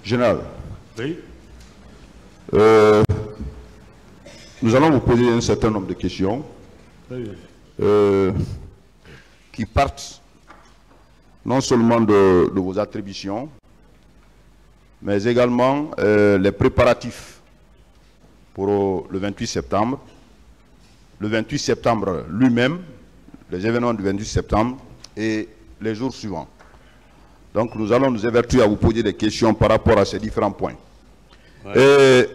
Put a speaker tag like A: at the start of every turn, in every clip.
A: Général,
B: Oui.
A: nous allons vous poser un certain nombre de questions qui partent non seulement de vos attributions, mais également les préparatifs pour le 28 septembre. Le 28 septembre lui-même, les événements du 28 septembre et les jours suivants. Donc nous allons nous évertuer à vous poser des questions par rapport à ces différents points. Ouais. Et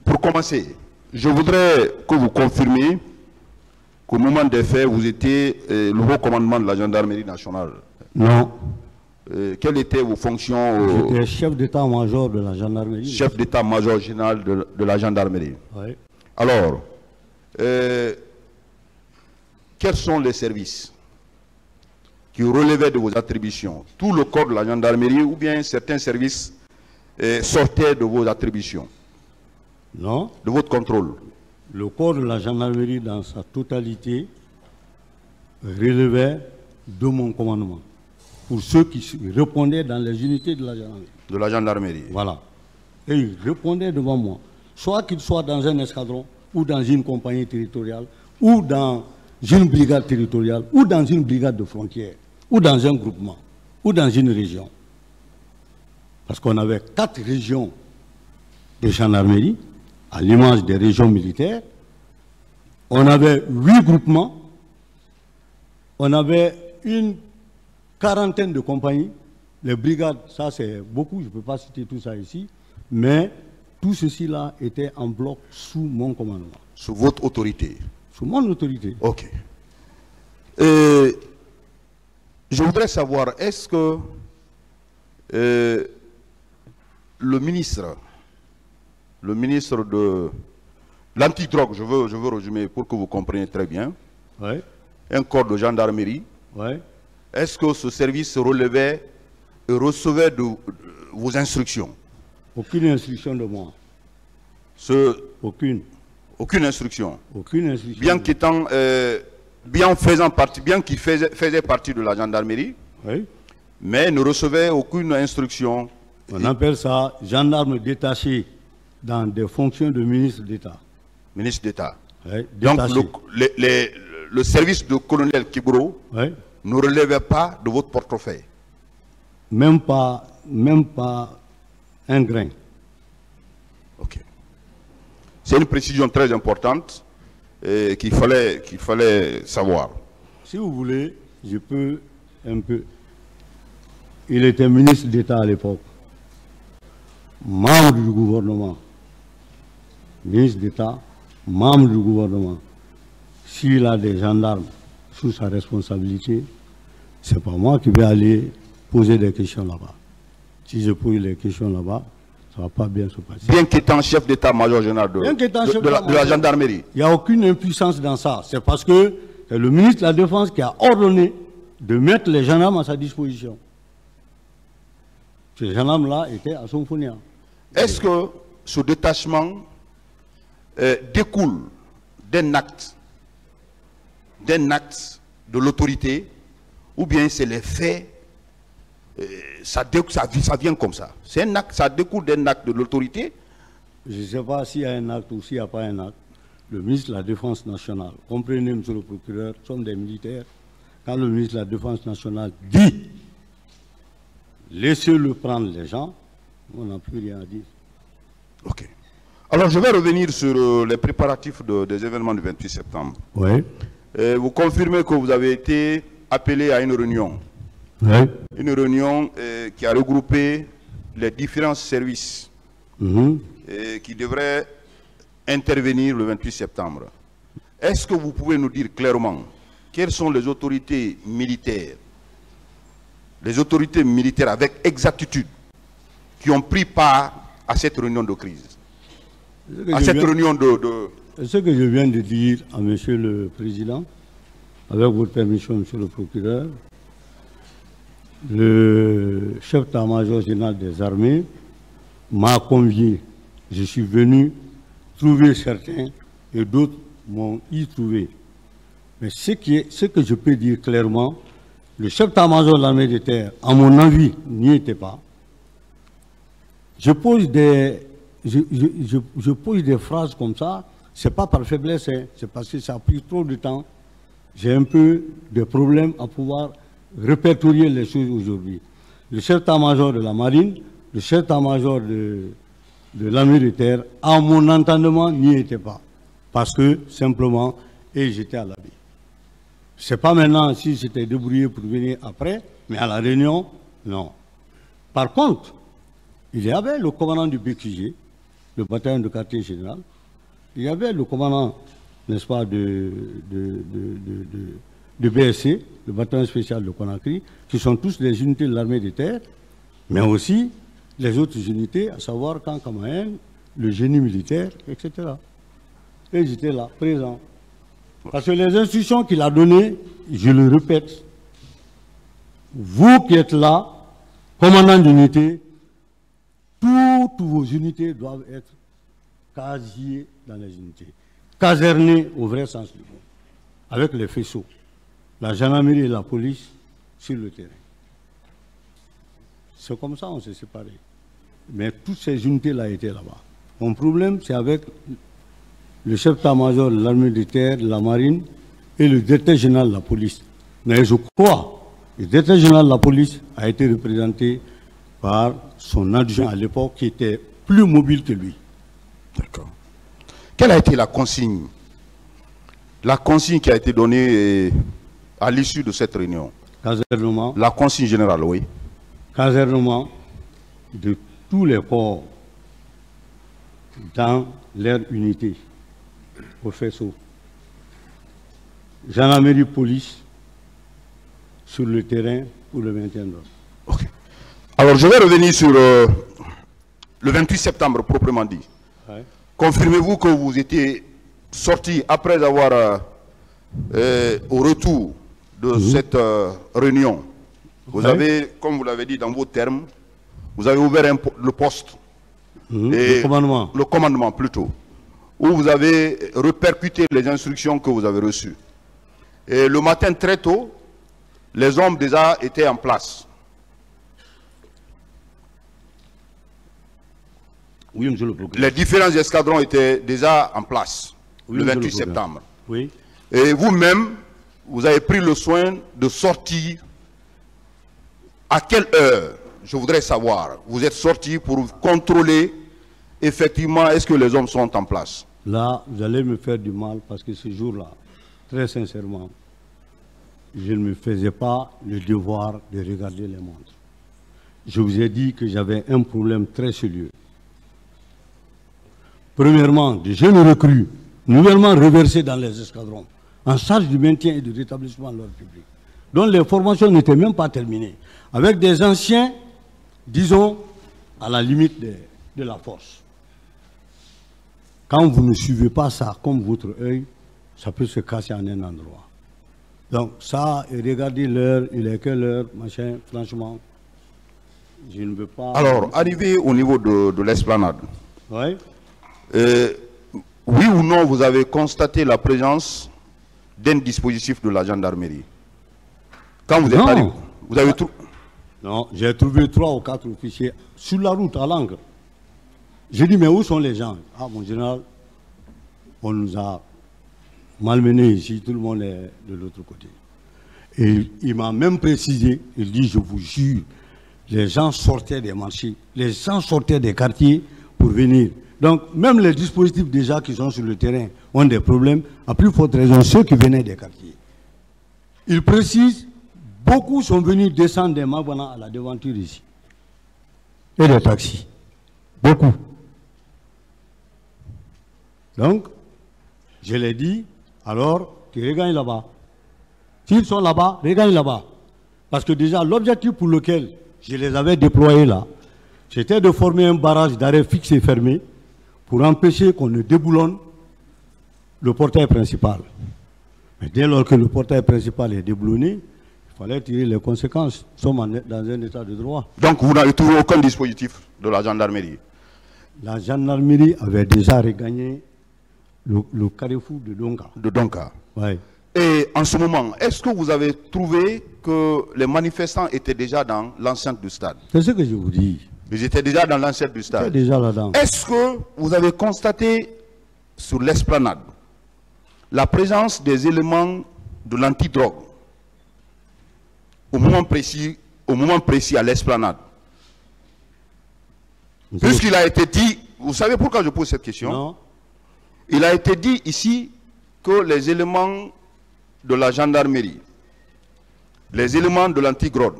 A: pour commencer, je voudrais que vous confirmiez qu'au moment des faits, vous étiez le haut commandement de la gendarmerie nationale.
B: Non.
A: Quelles étaient vos fonctions?
B: J'étais chef d'état-major de la gendarmerie.
A: Chef d'état-major général de la gendarmerie.
B: Oui.
A: Alors, quels sont les services qui relevaient de vos attributions? Tout le corps de la gendarmerie ou bien certains services sortaient de vos attributions?
B: Non.
A: De votre contrôle?
B: Le corps de la gendarmerie dans sa totalité relevait de mon commandement. Pour ceux qui répondaient dans les unités de la gendarmerie.
A: De la gendarmerie.
B: Voilà. Et ils répondaient devant moi. Soit qu'ils soient dans un escadron, ou dans une compagnie territoriale, ou dans une brigade territoriale, ou dans une brigade de frontière, ou dans un groupement, ou dans une région. Parce qu'on avait 4 régions de gendarmerie, à l'image des régions militaires. On avait 8 groupements. On avait une quarantaine de compagnies. Les brigades, ça c'est beaucoup, je ne peux pas citer tout ça ici, mais tout ceci-là était en bloc sous mon commandement.
A: Sous votre autorité?
B: Sous mon autorité.
A: Ok. Je voudrais savoir, est-ce que le ministre de l'antidrogue, je veux résumer pour que vous compreniez très bien,
B: oui.
A: Un corps de gendarmerie,
B: oui.
A: Est-ce que ce service relevait et recevait de vos instructions?
B: Aucune instruction de moi.
A: Aucune instruction?
B: Aucune instruction.
A: Bien qu'il faisait partie de la gendarmerie,
B: oui.
A: Mais ne recevait aucune instruction.
B: On appelle ça gendarme détaché dans des fonctions de ministre d'État.
A: Ministre d'État.
B: Oui,
A: donc le service de colonel Kibro, oui, ne relevait pas de votre portefeuille?
B: Même pas un grain.
A: Ok. C'est une précision très importante qu'il fallait savoir.
B: Si vous voulez, je peux un peu... Il était ministre d'État à l'époque, membre du gouvernement. Ministre d'État, membre du gouvernement. S'il a des gendarmes sous sa responsabilité, c'est pas moi qui vais aller poser des questions là-bas. Si je pose les questions là-bas, ça ne va pas bien se passer.
A: Bien qu'étant chef d'état-major général de la gendarmerie.
B: Il n'y a aucune impuissance dans ça. C'est parce que c'est le ministre de la Défense qui a ordonné de mettre les gendarmes à sa disposition. Ces gendarmes-là étaient à son fournier.
A: Est-ce que ce détachement découle d'un acte de l'autorité, ou bien c'est les faits, ça vient comme ça? C'est un acte, ça découle d'un acte de l'autorité?
B: Je ne sais pas s'il y a un acte ou s'il n'y a pas un acte. Le ministre de la Défense nationale, comprenez, monsieur le procureur, nous sommes des militaires. Quand le ministre de la Défense nationale dit laissez-le prendre les gens, on n'a plus rien à dire.
A: Ok. Alors je vais revenir sur les préparatifs des événements du 28 septembre.
B: Oui.
A: Vous confirmez que vous avez été appelé à une réunion.
B: Oui.
A: Une réunion qui a regroupé les différents services qui devraient intervenir le 28 septembre. Est-ce que vous pouvez nous dire clairement quelles sont les autorités militaires avec exactitude qui ont pris part à cette réunion de crise,
B: Ce que je viens de dire à monsieur le président, avec votre permission, monsieur le procureur, le chef d'état-major général des armées m'a convié. Je suis venu trouver certains et d'autres m'ont y trouvé. Mais ce que je peux dire clairement, le chef d'état-major de l'armée de terre, à mon avis, n'y était pas. je pose des phrases comme ça, c'est pas par faiblesse, hein, c'est parce que ça a pris trop de temps. J'ai un peu de problème à pouvoir répertorier les choses aujourd'hui. Le chef d'état-major de la marine, le chef d'état-major de l'armée de terre, à mon entendement, n'y était pas. Parce que, simplement, et j'étais à l'habit. Je ne sais pas maintenant si j'étais débrouillé pour venir après, mais à la réunion, non. Par contre, il y avait le commandant du BQG, le bataillon de quartier général, il y avait le commandant, n'est-ce pas, de BSC, le bataillon spécial de Conakry, qui sont tous des unités de l'armée de terre, mais aussi les autres unités, à savoir Camp Camayen, le génie militaire, etc. Et j'étais là, présent. Parce que les instructions qu'il a données, je le répète, vous qui êtes là, commandant d'unité, toutes vos unités doivent être casiers dans les unités, casernés au vrai sens du mot, avec les faisceaux, la gendarmerie et la police sur le terrain. C'est comme ça qu'on s'est séparés. Mais toutes ces unités-là étaient là-bas. Mon problème, c'est avec le chef d'état-major de l'armée de terre, de la marine et le directeur général de la police. Mais je crois que le directeur général de la police a été représenté par son adjoint à l'époque qui était plus mobile que lui.
A: D'accord. Quelle a été la consigne? La consigne qui a été donnée à l'issue de cette réunion?
B: Casernement.
A: La consigne générale, oui.
B: Casernement de tous les corps dans leur unité, au faisceau. Gendarmerie, police, sur le terrain pour le maintien de l'ordre.
A: Okay. Alors je vais revenir sur le 28 septembre proprement dit. Ouais. Confirmez-vous que vous étiez sorti après avoir, au retour de cette réunion, vous avez, comme vous l'avez dit dans vos termes, vous avez ouvert le poste, et le commandement plutôt, où vous avez répercuté les instructions que vous avez reçues. Et le matin très tôt, les hommes déjà étaient en place.
B: Oui, monsieur le procureur.
A: Les différents escadrons étaient déjà en place, oui, le 28 septembre.
B: Oui.
A: Et vous-même, vous avez pris le soin de sortir. À quelle heure, je voudrais savoir, vous êtes sorti pour contrôler effectivement est-ce que les hommes sont en place?
B: Là, vous allez me faire du mal parce que ce jour-là, très sincèrement, je ne me faisais pas le devoir de regarder les montres. Je vous ai dit que j'avais un problème très sérieux. Premièrement, des jeunes recrues, nouvellement reversés dans les escadrons, en charge du maintien et du rétablissement de l'ordre public, dont les formations n'étaient même pas terminées, avec des anciens, disons, à la limite de la force. Quand vous ne suivez pas ça comme votre œil, ça peut se casser en un endroit. Donc ça, et regardez l'heure, il est quelle heure, machin, franchement, je ne veux pas...
A: Alors, arrivé au niveau de l'esplanade,
B: oui.
A: Oui ou non, vous avez constaté la présence d'un dispositif de la gendarmerie? Quand vous êtes arrivé, vous avez trouvé...
B: Non, j'ai trouvé 3 ou 4 officiers sur la route, à l'angle. J'ai dit, mais où sont les gens? Ah, mon général, on nous a malmenés ici, tout le monde est de l'autre côté. Et il m'a même précisé, il dit, je vous jure, les gens sortaient des marchés, les gens sortaient des quartiers pour venir. Donc, même les dispositifs déjà qui sont sur le terrain ont des problèmes, à plus forte raison ceux qui venaient des quartiers. Il précise, beaucoup sont venus descendre des Magwana à la devanture ici. Et des taxis. Beaucoup. Donc, je l'ai dit, alors, tu regagnes là-bas. S'ils sont là-bas, regagne là-bas. Parce que déjà, l'objectif pour lequel je les avais déployés là, c'était de former un barrage d'arrêt fixe et fermé pour empêcher qu'on ne déboulonne le portail principal. Mais dès lors que le portail principal est déboulonné, il fallait tirer les conséquences. Nous sommes dans un état de droit.
A: Donc vous n'avez trouvé aucun dispositif de la gendarmerie?
B: La gendarmerie avait déjà regagné le carrefour de Donka.
A: De Donka.
B: Oui.
A: Et en ce moment, est-ce que vous avez trouvé que les manifestants étaient déjà dans l'enceinte du stade?
B: C'est ce que je vous dis.
A: Ils étaient déjà dans l'enceinte du stade.
B: Déjà là-dedans.
A: Est-ce que vous avez constaté sur l'esplanade la présence des éléments de l'antidrogue au moment précis à l'esplanade? Puisqu'il a été dit, vous savez pourquoi je pose cette question?
B: Non.
A: Il a été dit ici que les éléments de la gendarmerie, les éléments de l'antidrogue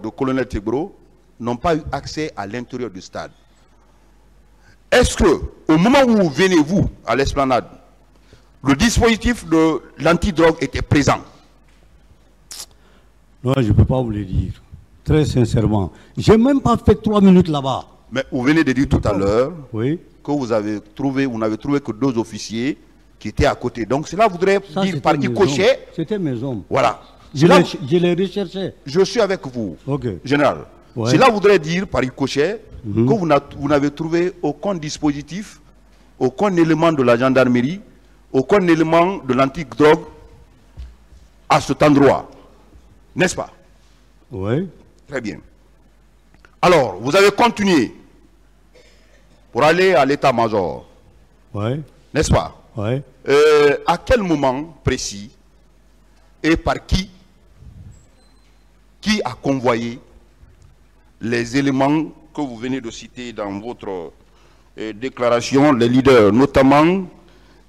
A: de colonel Tebro n'ont pas eu accès à l'intérieur du stade. Est-ce que, au moment où vous venez, vous, à l'esplanade, le dispositif de l'antidrogue était présent?
B: Non, je ne peux pas vous le dire. Très sincèrement. Je n'ai même pas fait 3 minutes là-bas.
A: Mais vous venez de dire tout à l'heure
B: oui,
A: que vous n'avez trouvé que 2 officiers qui étaient à côté. Donc cela voudrait dire par ricochet.
B: C'était mes hommes.
A: Voilà.
B: Je les recherchais.
A: Je suis avec vous, général.
B: Ouais.
A: Cela voudrait dire par ricochet que vous n'avez trouvé aucun dispositif, aucun élément de la gendarmerie, aucun élément de l'antidrogue à cet endroit. N'est-ce pas?
B: Oui.
A: Très bien. Alors, vous avez continué pour aller à l'état-major.
B: Oui.
A: N'est-ce pas?
B: Oui.
A: À quel moment précis et par qui a convoyé les éléments que vous venez de citer dans votre déclaration, les leaders, notamment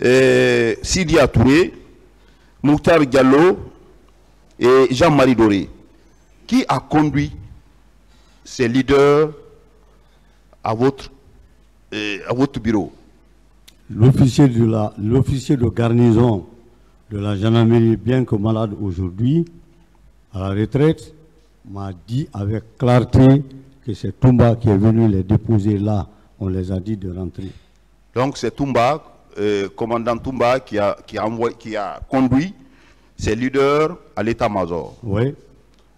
A: Sidi Touré, Mouktar Diallo et Jean-Marie Doré? Qui a conduit ces leaders à votre bureau?
B: L'officier de garnison de la gendarmerie, bien que malade aujourd'hui, à la retraite, m'a dit avec clarté que c'est Toumba qui est venu les déposer là. On les a dit de rentrer.
A: Donc c'est Toumba, commandant Toumba, qui a conduit ces leaders à l'état-major.
B: Oui.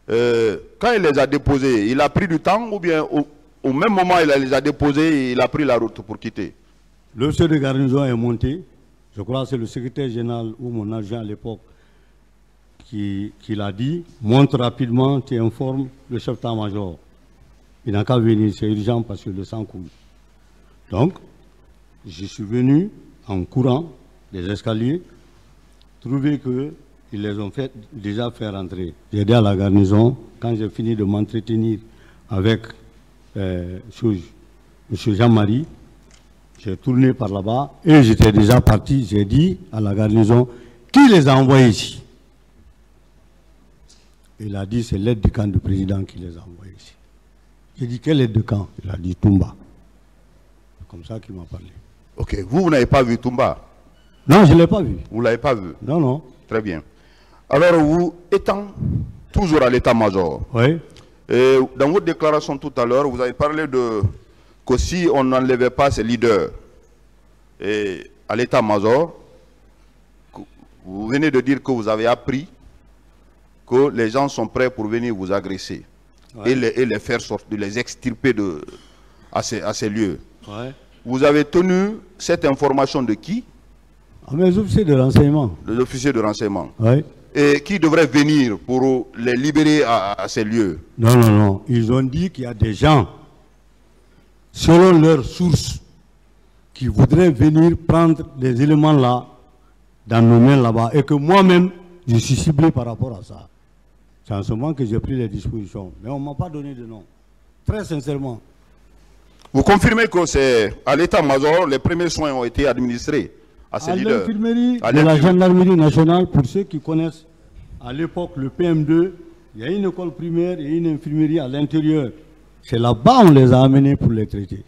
A: Quand il les a déposés, il a pris du temps ou bien au même moment il les a déposés et il a pris la route pour quitter?
B: L'officier de garnison est monté. Je crois que c'est le secrétaire général ou mon agent à l'époque qui l'a dit. Monte rapidement, tu informes le chef d'état-major. Il n'a qu'à venir, c'est urgent parce que le sang coule. Donc, je suis venu en courant des escaliers, trouver qu'ils les ont déjà fait rentrer. J'ai aidé à la garnison. Quand j'ai fini de m'entretenir avec M. Jean-Marie, j'ai tourné par là-bas et j'étais déjà parti. J'ai dit à la garnison, qui les a envoyés ici? Il a dit, c'est l'aide du camp du président qui les a envoyés ici. J'ai dit, quelle aide de camp? Il a dit, Toumba. C'est comme ça qu'il m'a parlé.
A: Ok, vous n'avez pas vu Toumba?
B: Non, je ne l'ai pas vu.
A: Vous ne l'avez pas vu?
B: Non, non.
A: Très bien. Alors, vous étant toujours à l'état-major,
B: oui.
A: Dans votre déclaration tout à l'heure, vous avez parlé que si on n'enlevait pas ces leaders à l'état-major, vous venez de dire que vous avez appris que les gens sont prêts pour venir vous agresser et les faire sortir, de les extirper à ces lieux.
B: Ouais.
A: Vous avez tenu cette information de qui?
B: À mes officiers de renseignement.
A: Les officiers de renseignement.
B: Oui.
A: Et qui devraient venir pour les libérer à ces lieux?
B: Non, non, non. Ils ont dit qu'il y a des gens, selon leurs sources, qui voudraient venir prendre des éléments là, dans nos mains là-bas, et que moi-même, je suis ciblé par rapport à ça. C'est en ce moment que j'ai pris les dispositions. Mais on ne m'a pas donné de nom. Très sincèrement.
A: Vous confirmez que c'est à l'état-major, les premiers soins ont été administrés à ces leaders?
B: À l'infirmerie de la gendarmerie nationale, pour ceux qui connaissent, à l'époque, le PM2, il y a une école primaire et une infirmerie à l'intérieur. C'est là-bas qu'on les a amenés pour les traiter.